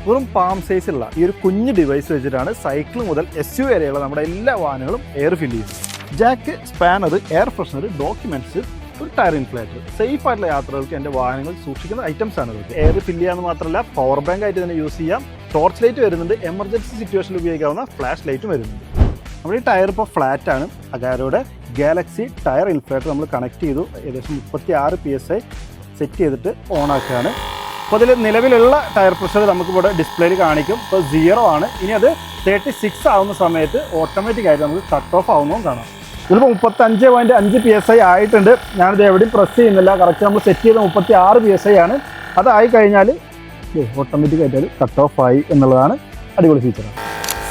വെറും പാം സൈസുള്ള ഈ ഒരു കുഞ്ഞ് ഡിവൈസ് വെച്ചിട്ടാണ് സൈക്കിൾ മുതൽ SUV വരെയുള്ള നമ്മുടെ എല്ലാ വാഹനങ്ങളും എയർ ഫില്ല് ചെയ്യുന്നത്. Jack, spanner, air freshener, documents, ഒരു ടയർ ഇൻഫ്ലേറ്റർ, സേഫ് ആയിട്ടുള്ള യാത്രകൾക്ക് എൻ്റെ വാഹനങ്ങൾ സൂക്ഷിക്കുന്ന ഐറ്റംസ് ആണ് ഇതൊക്കെ. എയർ ഫില്ല് ചെയ്യാന്ന് മാത്രമല്ല പവർ ബാങ്ക് ആയിട്ട് തന്നെ യൂസ് ചെയ്യാം. ടോർച്ച് ലൈറ്റ് വരുന്നുണ്ട്, എമർജൻസി സിറ്റുവേഷനിൽ ഉപയോഗിക്കാവുന്ന ഫ്ലാഷ് ലൈറ്റും വരുന്നുണ്ട്. നമ്മുടെ ഈ ടയർ ഇപ്പോൾ ഫ്ലാറ്റ് ആണ്. അഗാരോയുടെ ഗാലക്സി ടയർ ഇൻഫ്ലേറ്റർ നമ്മൾ കണക്ട് ചെയ്തു. ഏകദേശം 36 PSI സെറ്റ് ചെയ്തിട്ട് ഓൺ ആക്കുകയാണ്. അപ്പോൾ അതിൽ നിലവിലുള്ള ടയർ പ്രഷർ നമുക്കിവിടെ ഡിസ്പ്ലേയിൽ കാണിക്കും. ഇപ്പോൾ 0 ആണ്. ഇനി അത് 36 ആവുന്ന സമയത്ത് ഓട്ടോമാറ്റിക്കായിട്ട് നമുക്ക് കട്ട് ഓഫ് ആവുന്നതും കാണാം. ഇതിലിപ്പോൾ 35.5 PSI ആയിട്ടുണ്ട്. ഞാനിത് എവിടെയും പ്രസ് ചെയ്യുന്നില്ല. കറക്റ്റ് നമ്മൾ സെറ്റ് ചെയ്ത 36 PSI ആണ്. അതായി കഴിഞ്ഞാൽ ഓട്ടോമാറ്റിക്കായിട്ട് അത് കട്ട് ഓഫ് ആയി എന്നുള്ളതാണ് അടിപൊളി ഫീച്ചറാണ്.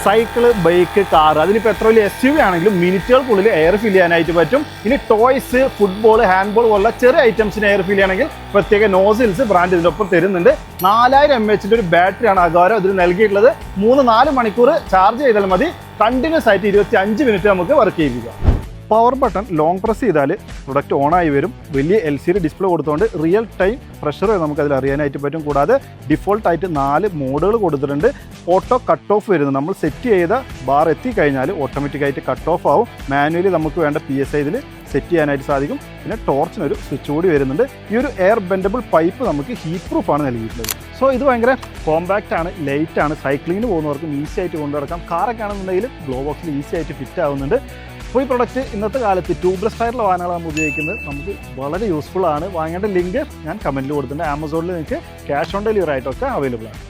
സൈക്കിള്, ബൈക്ക്, കാർ, അതിനിപ്പോൾ എത്ര വലിയ SUV ആണെങ്കിലും മിനിറ്റുകൾക്കുള്ളിൽ എയർ ഫില്ല് ചെയ്യാനായിട്ട് പറ്റും. ഇനി ടോയ്സ്, ഫുട്ബോൾ, ഹാൻഡ്ബോൾ പോലുള്ള ചെറിയ ഐറ്റംസിന് എയർ ഫില്ല് ചെയ്യണമെങ്കിൽ പ്രത്യേക നോസിൽസ് ബ്രാൻഡ് ഇതിനൊപ്പം തരുന്നുണ്ട്. 4000 mAh ഒരു ബാറ്ററിയാണ് അഗാരോ ഇതിൽ നൽകിയിട്ടുള്ളത്. 3-4 മണിക്കൂർ ചാർജ് ചെയ്താൽ മതി. കണ്ടിന്യൂസ് ആയിട്ട് 25 മിനിറ്റ് നമുക്ക് വർക്ക് ചെയ്യിപ്പിക്കാം. പവർ ബട്ടൺ ലോങ് പ്രസ് ചെയ്താൽ പ്രൊഡക്റ്റ് ഓണായി വരും. വലിയ LCD ഡിസ്പ്ലേ കൊടുത്തുകൊണ്ട് റിയൽ ടൈം പ്രഷർ നമുക്കതിൽ അറിയാനായിട്ട് പറ്റും. കൂടാതെ ഡിഫോൾട്ടായിട്ട് 4 മോഡുകൾ കൊടുത്തിട്ടുണ്ട്. ഓട്ടോ കട്ട് ഓഫ് വരുന്നത് നമ്മൾ സെറ്റ് ചെയ്ത ബാർ എത്തിക്കഴിഞ്ഞാൽ ഓട്ടോമാറ്റിക്കായിട്ട് കട്ട് ഓഫ് ആവും. മാനുവലി നമുക്ക് വേണ്ട PSI ഇതിൽ സെറ്റ് ചെയ്യാനായിട്ട് സാധിക്കും. പിന്നെ ടോർച്ചിനൊരു സ്വിച്ച് കൂടി വരുന്നുണ്ട്. ഈ ഒരു എയർ ബെൻഡബിൾ പൈപ്പ് നമുക്ക് ഹീറ്റ് പ്രൂഫാണ് നൽകിയിട്ടുള്ളത്. സോ ഇത് ഭയങ്കര കോമ്പാക്റ്റ് ആണ്, ലൈറ്റ് ആണ്. സൈക്ലിങ്ങിന് പോകുന്നവർക്കും ഈസി ആയിട്ട് കൊണ്ടുനടക്കാം. കാറൊക്കെ ആണെന്നുണ്ടെങ്കിൽ ഗ്ലോ ബോക്സിൽ ഈസി ആയിട്ട് ഫിറ്റ് ആവുന്നുണ്ട്. അപ്പോൾ ഈ പ്രൊഡക്റ്റ് ഇന്നത്തെ കാലത്ത് ട്യൂബ്ലെസ് ടയറുള്ള വാഹനങ്ങളാണ് നമ്മൾ ഉപയോഗിക്കുന്നത്. നമുക്ക് വളരെ യൂസ്ഫുൾ ആണ്. വാങ്ങേണ്ട ലിങ്ക് ഞാൻ കമൻറ്റിൽ കൊടുത്തിട്ടുണ്ട്. ആമസോണിൽ നിങ്ങൾക്ക് ക്യാഷ് ഓൺ ഡെലിവറി ആയിട്ടൊക്കെ അവൈലബിൾ ആണ്.